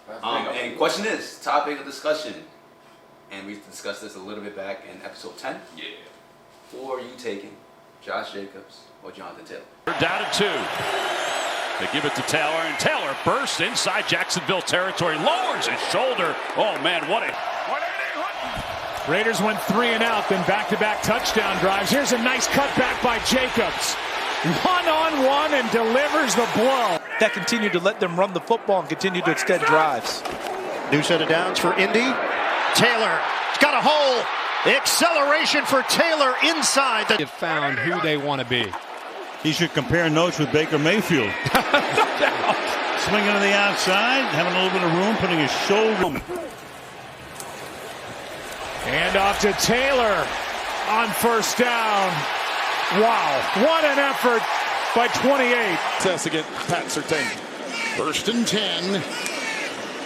And question is, topic of discussion, and we discussed this a little bit back in episode 10. Yeah. Who are you taking, Josh Jacobs or Jonathan Taylor? They're down to 2. They give it to Taylor, and Taylor bursts inside Jacksonville territory, lowers his shoulder. Oh man, what a... Raiders went 3 and out, then back-to-back touchdown drives. Here's a nice cutback by Jacobs. One-on-one and delivers the blow. That continued to let them run the football and continue to extend drives. New set of downs for Indy. Taylor got a hole. Acceleration for Taylor inside. They've found who they want to be. He should compare notes with Baker Mayfield. Swinging to the outside, having a little bit of room, putting his shoulder. And off to Taylor on first down. Wow, what an effort by 28. Test against Pat Surtain. 1st and 10.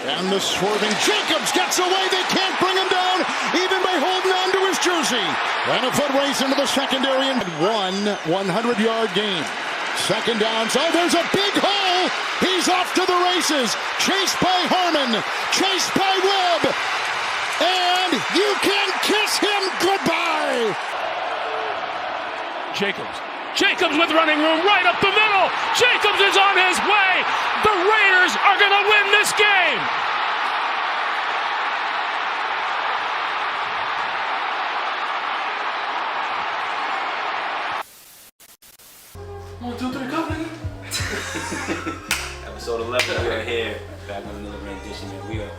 And the swerving Jacobs gets away. They can't bring him down, even by holding on to his jersey. And a foot race into the secondary and 100-yard gain. 2nd down. Oh, there's a big hole. He's off to the races. Chased by Harmon. Chased by Webb. And you can kiss him goodbye. Jacobs with running room right up the middle. Jacobs is on his way. The Raiders are going to win this game. Episode 11, we are here back with another rendition, man. We are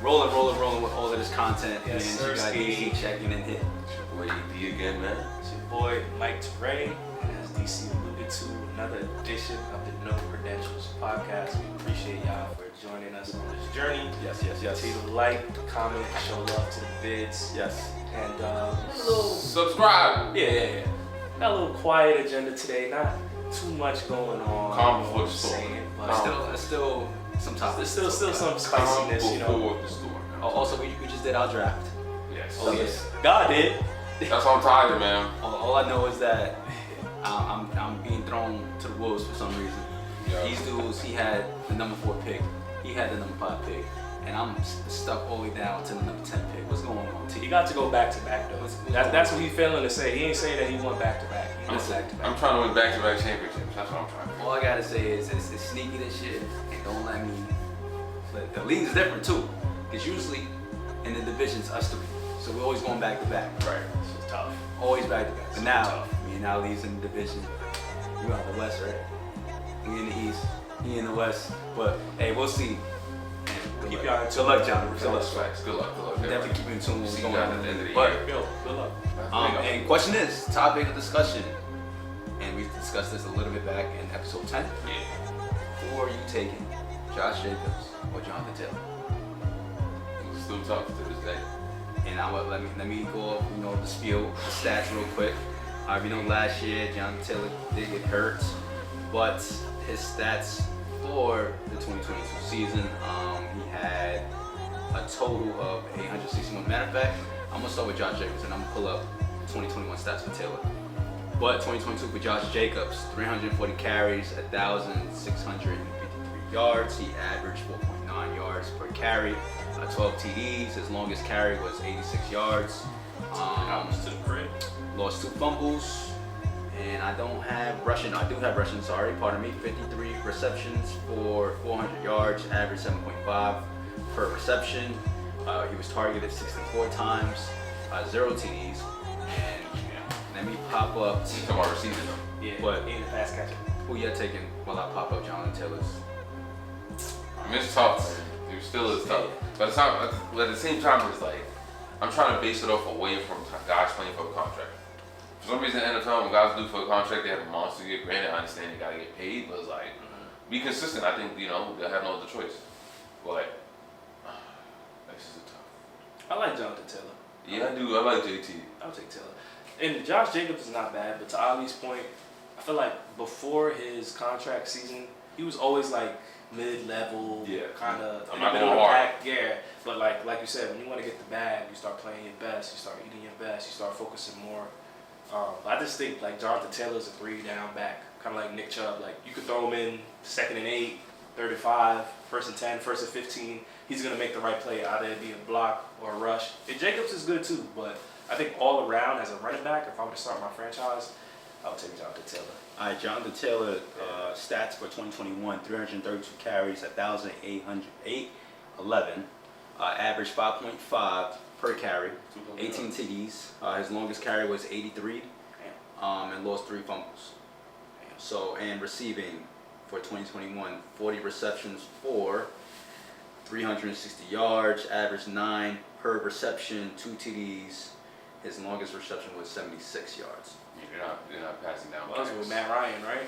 rolling with all of this content. Yes, man. sir, You got DC checking in here. Boy, ED again, man. It's your boy Mike Teray, and as DC alluded to, another edition of the No Credentials podcast. We appreciate y'all for joining us on this journey. Yes. Continue to like, comment, show love to the vids. Yes. And Subscribe. Yeah. Got a little quiet agenda today. Not too much going on. Calm before the storm. It's still some topics. There's still some spiciness, you know. Before the storm. Also, we just did our draft. Yes. Oh yes. God did. That's what I'm tired of, man. All I know is that I'm being thrown to the wolves for some reason. Yeah. These dudes, he had the number 4 pick, he had the number 5 pick, and I'm stuck all the way down to the number 10 pick. What's going on, T? He got to go back to back though. That's what he's failing to say. He ain't saying that he went back to back. He went back to back. I'm trying to win back-to-back championships. That's what I'm trying to do. All I gotta say is it's sneaky this shit, and don't let me. But the league's different too, because usually in the divisions us 3, so we're always going back to back. Right. It's tough. Always back to back. But now, tough. me and Ali's in the division. You're on the West, right? We in the East. He in the West. But hey, we'll see. Keep y'all in tune. Good luck, John. Good luck. Good luck. Definitely keep in tune with what's going on. at the end of the But year. Good luck. and question is, topic of discussion, and we discussed this a little bit back in episode 10. Yeah. Who are you taking, Josh Jacobs or Jonathan Taylor? It's still tough to this day. And let me go off, the spiel, the stats real quick. We know last year Jonathan Taylor did get hurt, but his stats for the 2022 season, he had a total of 861. Matter of fact, I'm gonna start with Josh Jacobs and I'm gonna pull up 2021 stats for Taylor. But 2022 for Josh Jacobs, 340 carries, 1,653 yards. He averaged 4.9 yards per carry, 12 TDs. His longest carry was 86 yards. Lost 2 fumbles, and I don't have rushing. I do have rushing. Sorry, pardon me. 53 receptions for 400 yards, average 7.5 per reception. He was targeted 64 times, 0 TDs, and let me pop up. He's talking about receiving them. Yeah. But he ain't a pass catcher. who you taking while I pop up Jonathan Taylor's? I mean, it's tough. It still is tough. But at the same time, it's like I'm trying to base it off away from guys playing for a contract. For some reason, in the NFL, when guys do for a contract, they have a monster year. Granted, I understand they gotta get paid, but it's like be consistent. I think they have no other choice. But this is tough. I like Jonathan Taylor. Yeah, I do. I like JT. I'll take Taylor. And Josh Jacobs is not bad, but to Ali's point, I feel like before his contract season, he was always like mid-level, kind of I'm not going hard. Yeah, but like you said, when you want to get the bag, you start playing your best, you start eating your best, you start focusing more. I just think like Jonathan Taylor's a 3-down back, kind of like Nick Chubb. Like you could throw him in 2nd and 8, 35, 1st and 10, 1st and 15. He's going to make the right play, either it be a block or a rush. And Jacobs is good too, but I think all around as a running back, if I were to start my franchise, I would take Jonathan Taylor. All right, Jonathan Taylor stats for 2021: 332 carries, 1,811. Average 5.5 per carry, 18 TDs. His longest carry was 83, and lost 3 fumbles. So, and receiving for 2021: 40 receptions for 360 yards, average 9 per reception, 2 TDs. His longest reception was 76 yards. You're not passing down. Well, that was with Matt Ryan, right?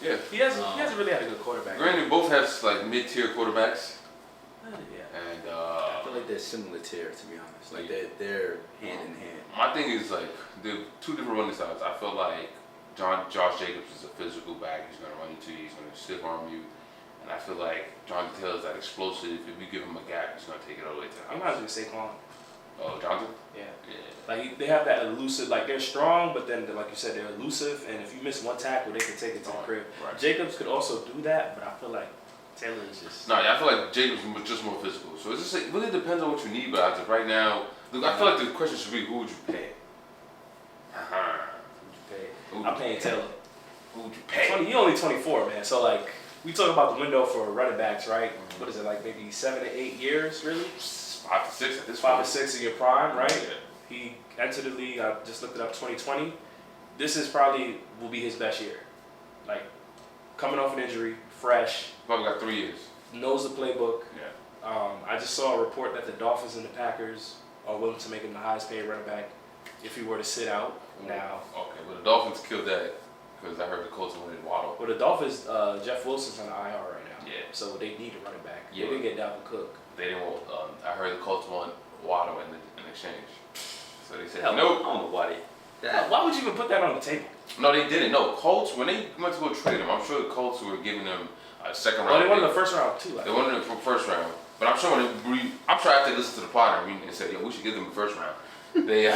Yeah. He hasn't really had a good quarterback. Granted, both have like mid-tier quarterbacks. Yeah. And I feel like they're similar tier, to be honest. Like they're hand in hand. My thing is like the 2 different running styles. I feel like Josh Jacobs is a physical back. He's gonna run into you. He's gonna stiff arm you. And I feel like Jonathan Taylor is that explosive. If you give him a gap, he's gonna take it all the way to the house. He might as well Saquon. Oh, Jonathan? Yeah. Like they have that elusive, like they're strong, but then like you said, they're elusive, and if you miss one tackle, they can take it to the crib. Right. Jacobs could also do that, but I feel like Taylor is just. No, yeah, I feel like Jacobs was just more physical. So it's just it really depends on what you need. But as of right now, look, I feel like the question should be, who would you pay? I'm paying Taylor. Who would you pay? He only 24, man. So like we talk about the window for running backs, right? Mm-hmm. What is it, like maybe 7 to 8 years, really? 5 to 6 at this 5 point. to 6 in your prime, right? Yeah. He entered the league. I just looked it up. 2020. This is probably will be his best year. Like coming off an injury, fresh. Probably got 3 years. Knows the playbook. Yeah. I just saw a report that the Dolphins and the Packers are willing to make him the highest paid running back if he were to sit out now. Okay, well the Dolphins killed that because I heard the Colts wanted Waddle. Well, the Dolphins, Jeff Wilson's on the IR right now. Yeah. So they need a running back. Yeah. They didn't get Dalvin Cook. They didn't want. I heard the Colts want Waddle in exchange. So they said Hell, nope. I don't know why Why would you even put that on the table? No, they didn't. No, Colts when they went to go trade him, I'm sure the Colts were giving them a second round. Oh, they wanted the first round too. They wanted it from first round. But I'm sure I'm sure after they listened to the pod and said, "Yo, we should give them the first round." They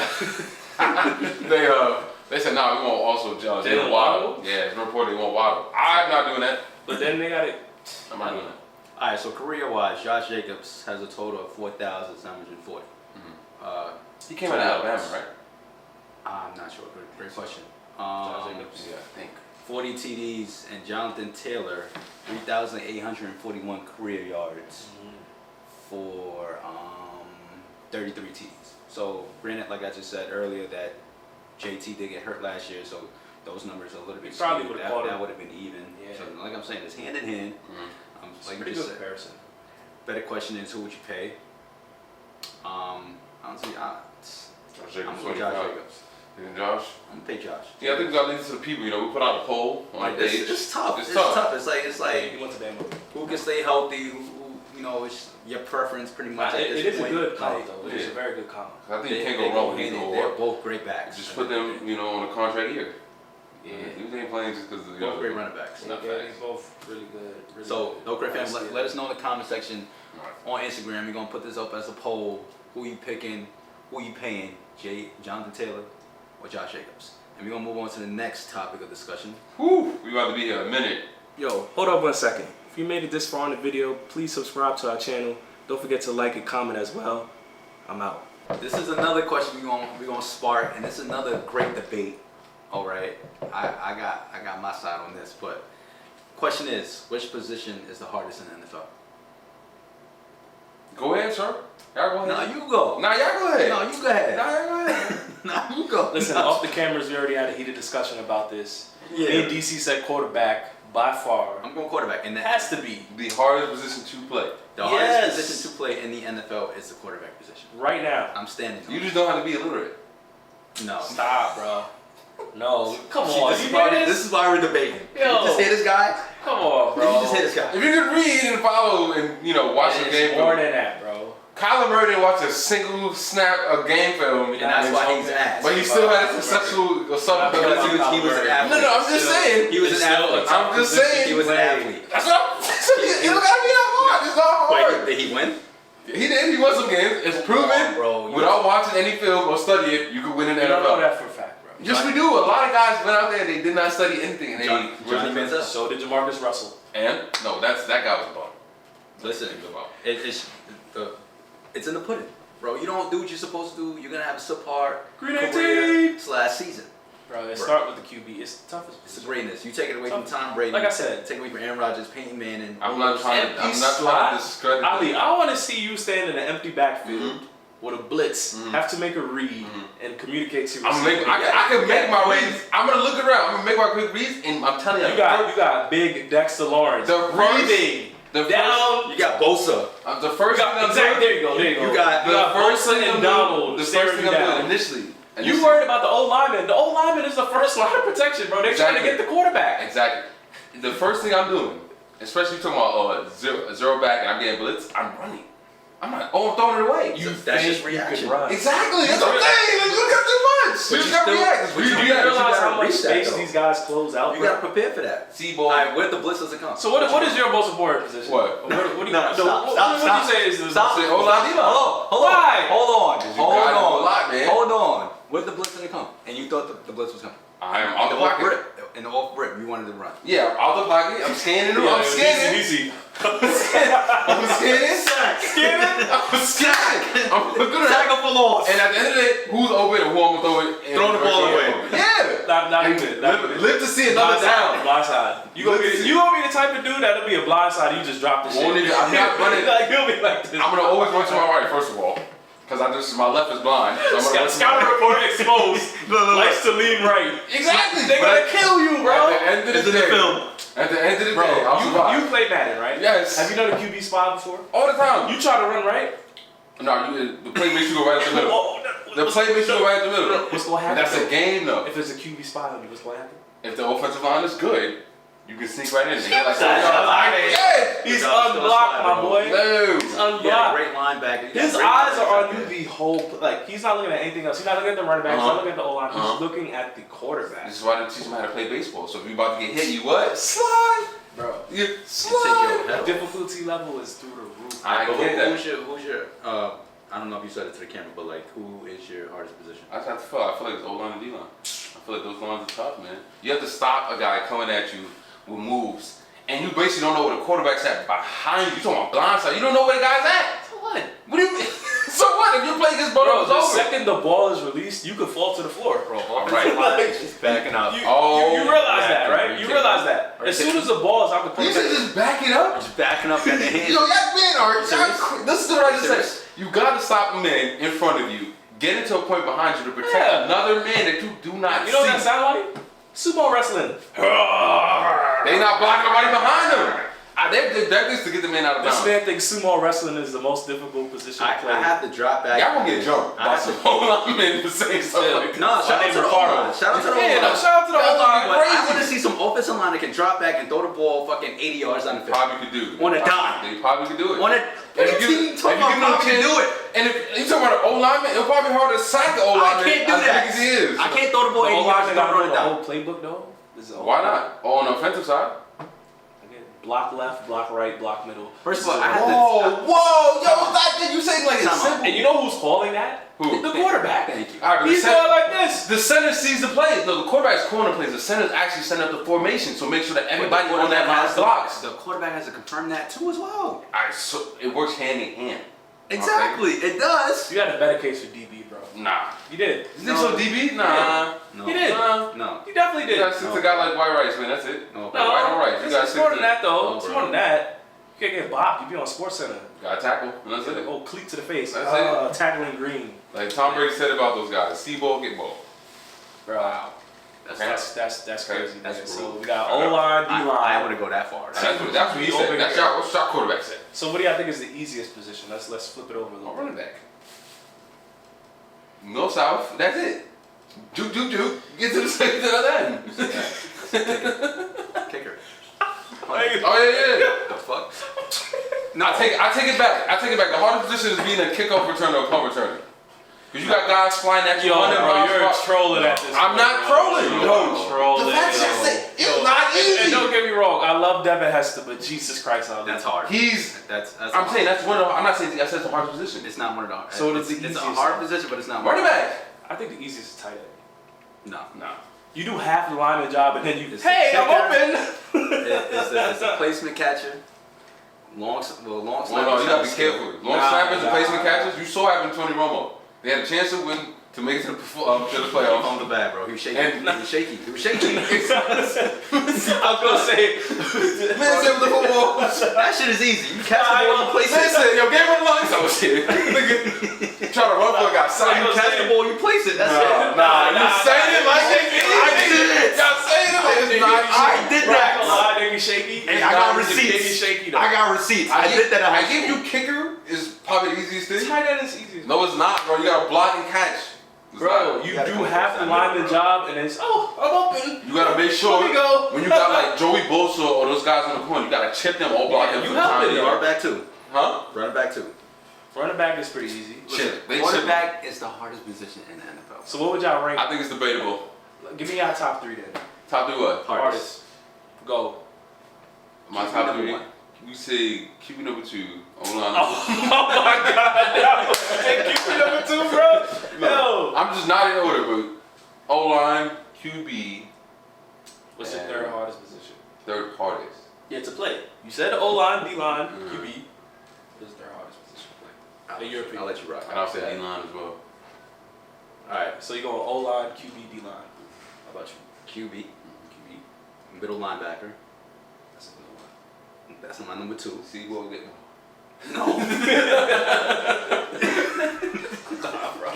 they said, "No, we want also Jalen Waddle." Yeah, it's reported they want Waddle. I'm not doing that. But then they got it. I'm not doing that. All right, so career-wise, Josh Jacobs has a total of 4,740. He came out of Alabama, right? I'm not sure. Great question. Josh Jacobs, yeah, I think. 40 TDs, and Jonathan Taylor, 3,841 career yards for 33 TDs. So, granted, like I just said earlier, that JT did get hurt last year, so those numbers are a little bit probably skewed. would have That would have been even. Yeah. So, like I'm saying, it's hand in hand. Like Pretty you good said. comparison. Better question is, who would you pay? Honestly, Josh I'm Jacobs, with Josh Jacobs. You and Josh? I'm gonna pay Josh. Yeah, I think we gotta leave it to the people. You know, we put out a poll on Like the page. it's tough. It's It's tough. tough. It's like He went to Bama. who can stay healthy. Who you know, it's your preference pretty much. At It this is a point. good combo, Like, though. It is a very good combo. I think they you can't go go wrong with hand either in- or. They're both great backs. Just put them, you know, on a contract year. Yeah. He ain't playing just because Both great running backs. Yeah, they're both really good. Really So, good. no Cred Fam, Honestly, let us know in the comment section Right. on Instagram. We're gonna put this up as a poll. Who you picking? Who you paying? Jonathan Taylor or Josh Jacobs? And we're gonna move on to the next topic of discussion. Whew, we about to be here a minute. Yo, hold up 1 second. If you made it this far in the video, please subscribe to our channel. Don't forget to like and comment as well. I'm out. This is another question we're gonna spark, and this is another great debate. All right, I got my side on this, but question is, which position is the hardest in the NFL? Go ahead, sir. Y'all go ahead. No, you go. Nah, y'all go ahead. No, you go ahead. Nah, y'all go ahead. No, you go. Listen, off the cameras, we already had a heated discussion about this. Yeah. Me and DC said quarterback by far. I'm going quarterback, and It that has to be. The hardest position to play. the Yes. hardest position to play in the NFL is the quarterback position. Right now. I'm standing. on You it. just know how to be illiterate. No. Stop, bro. No, come See, on. this, You is why, hear this is why we're debating. Yo. You just hear this guy? Come on, bro. You just hear this guy? If you could read and follow and, you know, watch the It's game more film. than that, bro. Kyler Murray didn't watch a single snap of game film. And that's why he's asked. But he still had a successful or something. Because he was an athlete. No, I'm just saying. He was an athlete. I'm just saying. He was an athlete. That's what I'm saying. You don't gotta be that hard. It's not hard. Wait, did he win? He did. He won some games. It's proven. Bro, Without watching any film or study it, you could win in the You don't know NFL. that for a fact, bro. Yes, we do. A lot of guys went out there and they did not study anything. And Johnny Manziel. So did Jamarcus Russell. And no, that guy was a bum. Listen, it's in the pudding, bro. You don't do what you're supposed to do. You're gonna have a subpar Green career / season. Bro, it start with the QB. It's the toughest. It's the greatness. You take it away from Tom Brady. Like I said, take it away from Aaron Rodgers, Peyton Manning. I'm not trying to discredit. Ali, I want to see you stand in an empty backfield with a blitz, have to make a read, and communicate to your receiver. I can make my reads. I'm gonna look around. I'm gonna make my quick reads, and I'm telling you, you got big Dexter Lawrence. Breathing. Down. You got Bosa. The first thing I'm exactly. There you go. You got Bosa and Donald. The first thing I'm doing initially. You worried about the old lineman. The old lineman is the first line of protection, bro. They're trying to get the quarterback. Exactly. The first thing I'm doing, especially talking about zero back and I'm getting blitz, I'm running. I'm not. I'm throwing it away. That's just reaction. Exactly. That's what I'm saying. Like, you got too much. You just got to react. Do you realize how much space these guys close out? You got to prepare for that. See, boy. With the blitz doesn't come. So what is your most important position? What? What do you? Stop. What do you say is the? Stop. Hold on. With the blitz didn't come, and you thought the blitz was coming. I am off the pocket. In the off rip, you wanted to run. Yeah, off the pocket. I'm scanning. I'm scanning. Easy. I'm scanning. I'm looking around. Tackle for loss. And at the end of the day, who's open and who I'm gonna throw it? Throw the ball away. Yeah. Not even. Live to see another down. Blindside. You gonna be the type of dude that'll be a blindside. You just drop the shit. I'm not running. Like you'll be like this. I'm gonna always run to my right first of all, because my left is blind. So I'm gonna Scout report exposed. Likes to lean right. Exactly. They're gonna kill you, bro. At the end of the day, you play Madden, right? Yes. Have you done a QB spy before? All the time. You try to run right. No, the play makes you go right at the middle. The play makes you go right at the middle. What's gonna happen? That's a game, though. If it's a QB spy on you, what's gonna happen? If the offensive line is good, you can sneak right in. He's unblocked, my boy. No. He's unblocked. Yeah, great linebacker. His eyes are on you the whole. Like he's not looking at anything else. He's not looking at the running back. He's not looking at the O-line. He's looking at the quarterback. This is why they teach him how to play baseball. So if you about to get hit, you what? Slide, bro. You slide. The difficulty level is through the roof. I get that. Who's your I don't know if you said it to the camera, but like, who is your hardest position? I feel like it's O-line and D-line. I feel like those lines are tough, man. You have to stop a guy coming at you with moves, and you basically don't know where the quarterback's at behind you. You talking about blindside? You don't know where the guy's at. So what? What do you mean? So what? If you play against bro, it's the over. second the ball is released, you could fall to the floor, bro. Right. He's backing up. You realize that, right? You realize that. As soon as the ball is out the You should just back it up. Just backing up at the hand. Yo, that man this is what I just said. You got to stop a man in front of you, get into a point behind you to protect another man that you do not see. You know what that sound like? Sumo wrestling. They not blocking nobody behind them. That is to get the man out of bounds. This man thinks sumo wrestling is the most difficult position to play. I have to drop back. Y'all gonna get jumped by some O-linemen for saying something like that. No, shout out to the O-line. Shout out to the O-line. Shout out to the O-line. I want to see some offensive line that can drop back and throw the ball fucking 80 yards down the field. Probably could do it. On a dime. They probably could do it. On a team talking about probably do it. And if you talking about an O-lineman, it'll probably be hard to sack the O-lineman. I can't do that. As big as he is. I can't throw the ball 80 yards and run it down. The whole playbook though. Why not? On the offensive side. Block left, block right, block middle. First of all, I had whoa, yo, that thing you saying like it's simple. And you know who's calling that? Who? The quarterback. Thank you. He's going like this. The center sees the play. No, the quarterback's corner plays. The center's actually setting up the formation, so make sure that everybody on that line blocks. The quarterback has to confirm that too as well. So it works hand in hand. Exactly, it does. You had a better case for DB, bro. Nah. You did. You think so, DB? Nah. No. You did. No. You definitely did. You gotta stick to a guy like White Rice, man. That's it. No. White on Rice. You gotta It's stick more to than that, though. It's bro. more than that. You can't get bopped. You be on Sports Center. Gotta tackle, and that's it. Oh, cleat to the face. That's it. Tackling green. Like Tom Brady said about those guys, see ball, get ball. Bro. Wow. That's crazy. That's so we got O-line, D-line. I wouldn't go that far. That's what he said. That's what our quarterback said. So what do y'all think is the easiest position? Let's flip it over a little bit. Running back. No south. That's it. Juke. Get to the other end. Kicker. Oh yeah. The fuck? No, I take it back. The hardest position is being a kickoff returner or punt returner. Because you got guys flying at you. You're trolling at this. I'm not trolling. No, trolling. It's not easy. And don't get me wrong, I love Devin Hester, but Jesus Christ, that's hard. I'm saying that's one of the. I'm not saying I said it's a hard position. It's not one of the hard. So it's a hard position, but it's not. Running back. I think the easiest is tight end. No. You do half the lineman job and then you, It's hey, the I'm open. It's the placement catcher. Long snappers. Well, no, you gotta be careful. Long snappers and placement catchers. You saw it happen to Tony Romo. They had a chance to win to make it to the playoffs. On the back, bro. He was shaky. And- He was shaky. He was shaky. I was gonna say, Man said with the football. That shit is easy. You catch the ball, you place Man it. said, yo, game of the lungs. Oh shit. Nigga, try to run for a guy. You catch the ball, you place it. That's it. Nah, you saying it like it's easy. I did it. Y'all saying it like it's not. I did that. They be shaky. Hey, I got They be receipts. shaky, though. I got receipts. I did that. I give you kicker is probably the easiest thing. Tight end is easy. No, it's not, bro. You gotta block and catch. It's Bro, not. you do half the lineman job and it's, oh, I'm open. You gotta make sure Let me go. when you got like Joey Bosa or those guys on the corner, you gotta chip them or block them. you from the help time it, they yo. are. Running back too. Huh? Running back too. Running back is pretty easy. Shit, they chip them. Quarterback is the hardest position in the NFL. So what would y'all rank? I think it's debatable. Give me your top 3 then. Top 3 what? Hardest. Go. My QB top number 3. one. We say QB number 2. O-line. Oh my God. No. QB number 2, bro. No. I'm just not in order, but O-line, QB, What's your And- third hardest position? third hardest. Yeah, to play. You said O-line, D-line, QB. What's the third hardest position to play? I'll let you rock. And I'll say D-line as well. Alright, so you going O-line, QB, D-line. How about you? QB. Middle linebacker. That's a good one. That's my number 2. See, we'll get No. Nah, bro.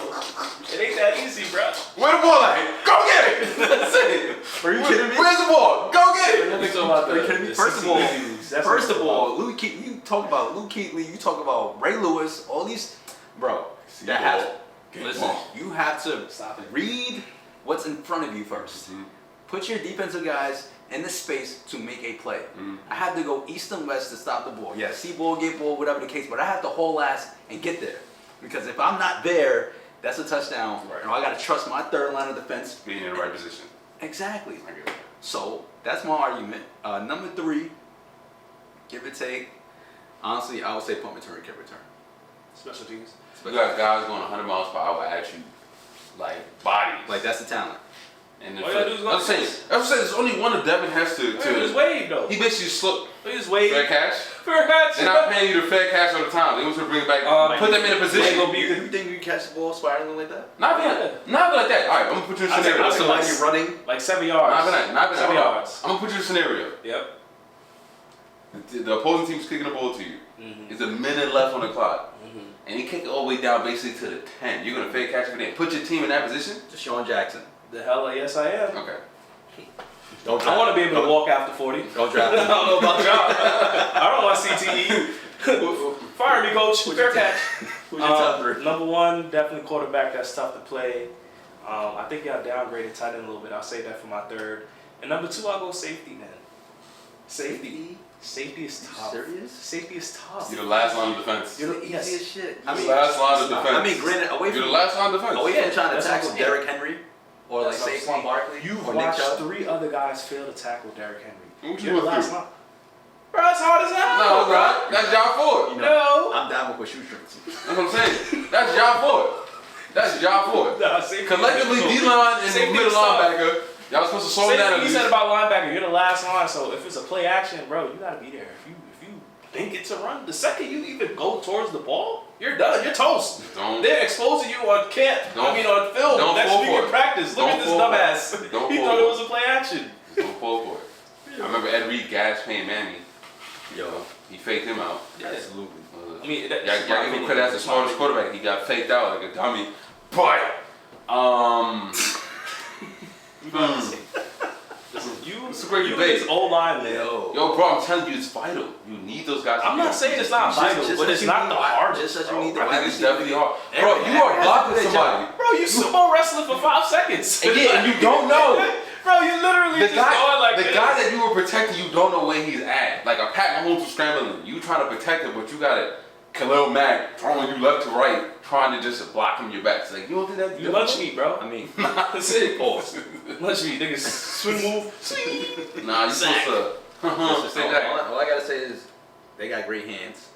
It ain't that easy, bro. Where the ball at? Go get it! That's it! Are you kidding me? Where's the ball? Go get it! Are you talking about Are you kidding me? First of all, Luke Keatley, you talk about Luke Keatley, you talk about Ray Lewis, all these, bro. That has. Listen, you have to Stop it. read what's in front of you first. Put your defensive guys in the space to make a play. I had to go east and west to stop the ball. Yeah, see ball, get ball, whatever the case, but I have to haul ass and get there. Because if I'm not there, that's a touchdown. Right. And I got to trust my third line of defense. Being in the right position. Exactly. I get it. So that's my argument. Number 3, give or take. Honestly, I would say punt return, kick return. Special teams. You got guys going 100 miles per hour at you, like bodies. Like that's the talent. And All you gotta do is go I'm saying, there's only one of Devin has to. Look at his wave, though. He basically slipped. Look at his wave. Fair cash. Fair catch. They're not paying you the fair cash all the time. They want to bring it back, put them in a position. You think you catch the ball spiraling like that? Not like that. All right, I'm gonna put you in a scenario. I'll say Somebody running. Like 7 yards. Not even 7 yards. I'm gonna put you in a scenario. Yep. The opposing team's kicking the ball to you. It's a minute left on the clock. And he kicked it all the way down basically to the 10. You're gonna fake catch it and put your team in that position? Deshaun Jackson. The hell, yes, I am. Okay. Don't I want to be able to walk after 40. Don't draft I him. don't know about y'all. I don't want CTE. Fire me, coach. Fair catch. Who's your top 3? Number 1, definitely quarterback. That's tough to play. I think y'all downgraded tight end a little bit. I'll say that for my 3rd. And number 2, I'll go safety, man. Safety. Safety is tough. Serious? Safety is tough. You're the last line of defense. You're the Yes. easiest shit. You're the last line of defense. I mean, granted, away You're from the last line of defense. away from trying to That's what I'm tackle saying. Derrick Henry or like That's what I'm saying. Saquon Barkley You've or Nick watched Chubb. 3 other guys fail to tackle Derrick Henry. What you You're the went last through? line. Bro, it's hard as hell. No, bro. That's John Ford. You No. I'm down with shoestrings. That's what I'm saying. That's John Ford. That's John Ford. Nah, safety Collectively, is D-line and the Safety middle is tough. linebacker, y'all supposed to slow down Safety, at you said least. about linebacker, you're the last line, so if it's a play action, bro, you gotta be there. If you think it's a run, the second you even go towards the ball, you're done. You're toast. Don't- They're exposing you on camp. Don't- on film. don't Next fall week for in it. practice. Look Don't at this fall for dumbass. Don't He fall thought for it was a play action. Don't fall for it. I remember Ed Reed gas paying Manny. Yo, He faked him out. absolutely. I mean, Y'all give him credit as the smartest quarterback. He got faked out like a dummy. But, Listen, It's a great you debate. this old line, man. yo, bro, I'm telling you, it's vital. You need those guys. to I'm be not on saying it's defense. not vital, just but as it's you not need the the- hardest. just as you bro. need the I think it's wide definitely hard. Bro, Everybody you are has to blocking do their somebody. Bro, you sumo wrestling for 5 seconds. And yeah, and you don't know. Bro, you literally The just going like guy this. that you were protecting, you don't know where he's at. Like a Pat Mahomes was scrambling. You trying to protect him, but you got it. Khalil Mack throwing you left to right, trying to just block him your back. It's like, you don't think that? You lunch meat, bro. I mean, That's it. Pause. Lunch meat, niggas. Swing move. Swing. Nah, you supposed to. Say that. all I gotta say is they got great hands.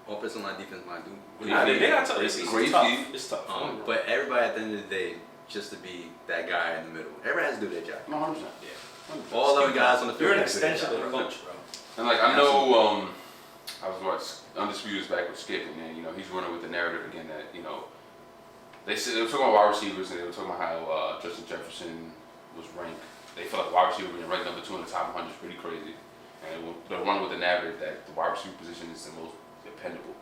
Offensive line, defensive line, do. Nah, they got tough. It's Great tough. feet. It's tough. But everybody at the end of the day just to be that guy in the middle. Everyone has to do their job. 100%. Yeah. All the guys on the field. You're an have to do their extension of job. the coach, bro. And like I know, I was watching Undisputed's back with Skip, and then he's running with the narrative again that they were talking about wide receivers, and they were talking about how Justin Jefferson was ranked. They felt like wide receiver being ranked number 2 in the top 100 is pretty crazy, and they're running with the narrative that the wide receiver position is the most dependable.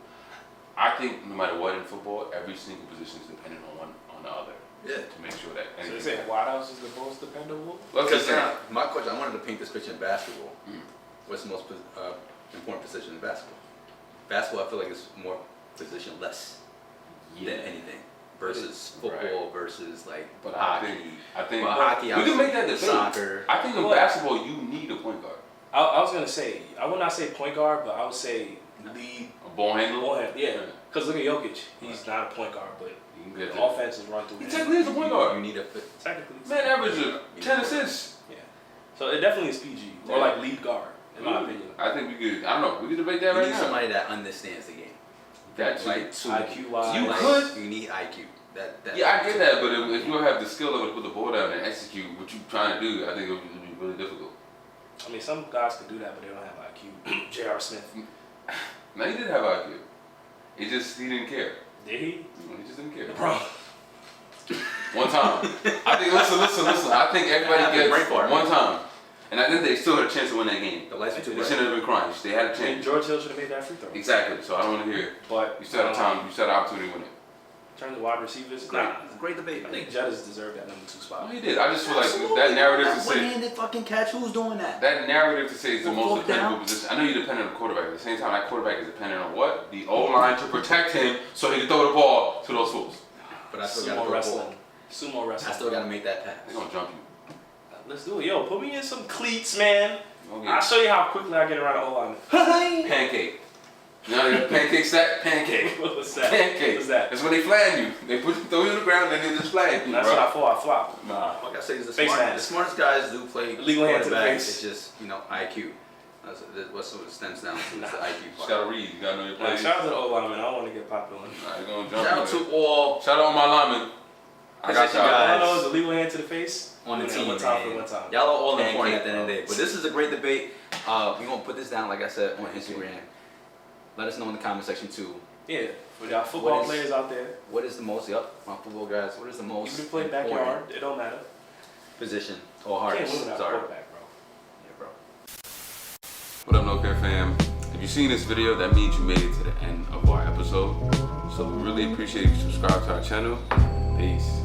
I think no matter what in football, every single position is dependent on the other. Yeah. To make sure that. So they say wideouts is the most dependable? Because my question, I wanted to paint this picture in basketball. What's the most important position in basketball? Basketball, I feel like it's more position-less than anything. Versus football, versus like hockey. I think hockey, we can make that debate. Soccer. I think in basketball you need a point guard. I was gonna say, I would not say point guard, but I would say lead. A ball handler? Yeah. Because look at Jokic. He's not a point guard, but the offense is run through him. He technically is a point guard. You need a fit. Technically. Man averages 10 assists. Yeah. So it definitely is PG. Or like lead guard, in my opinion. I think we could, I don't know, we could debate that You right need now. somebody that understands the game. That's like IQ wise. You could. You need IQ. Yeah, I get that, but if you don't have the skill level to put the ball down and execute what you're trying to do, I think it would be really difficult. I mean, some guys could do that, but they don't have IQ. J.R. Smith. No, he did have IQ. He didn't care. Did he? He just didn't care. Bro. One time. I think, listen. I think everybody gets one time. And I think they still had a chance to win that game. The lights were too They shouldn't have been crying. They had a chance. And George Hill should have made that free throw. Exactly. So I don't want to hear it. But you still had time. You still had an opportunity to win it. In terms of wide receivers, It's a great debate. I think Jettis deserved that number 2 spot. Oh, he did. I just feel like that narrative to say one-handed fucking catch. Who's doing that? that narrative to say it's the Well, most dependable position. I know you're dependent on the quarterback. At the same time, that quarterback is dependent on what? The O-line to protect him so he can throw the ball to those fools. But I still got to Sumo wrestling. Sumo wrestling. I still got to make that pass. They're gonna jump you. Let's do it. Yo, put me in some cleats, man. Okay. I'll show you how quickly I get around the O-line. Pancake. You know the pancake stack? Pancake. What was that? Pancake. What was that? That's when they flag you. They throw you on the ground and then they just flag you, That's bro. what I thought. I flopped. Nah. Like I say, the Face mask. smartest guys do play Illegal hand to the quarterbacks. face. It's just, IQ. That's what it stems down to. It's the IQ You just part. gotta read. You gotta know your plays. Shout out to the O-line, man. I don't want to get popular. Nah, you're gonna jump Shout out you, to all Shout out to my linemen. I got position y'all. guys. All I know is the legal hand to the face. on the team, One time man. for one time. Y'all are all Pancake, important at the end of the day. bro. But this is a great debate. We're gonna put this down, like I said, on Instagram. Let us know in the comment section too. Yeah, for y'all football players out there. What is the most? My football guys. What is the most? You can play backyard. It don't matter. Position or You hardest? can't win without a Sorry. quarterback, bro. Yeah, bro. What up, No Care Fam? If you've seen this video, that means you made it to the end of our episode. So we really appreciate you subscribe to our channel. Peace.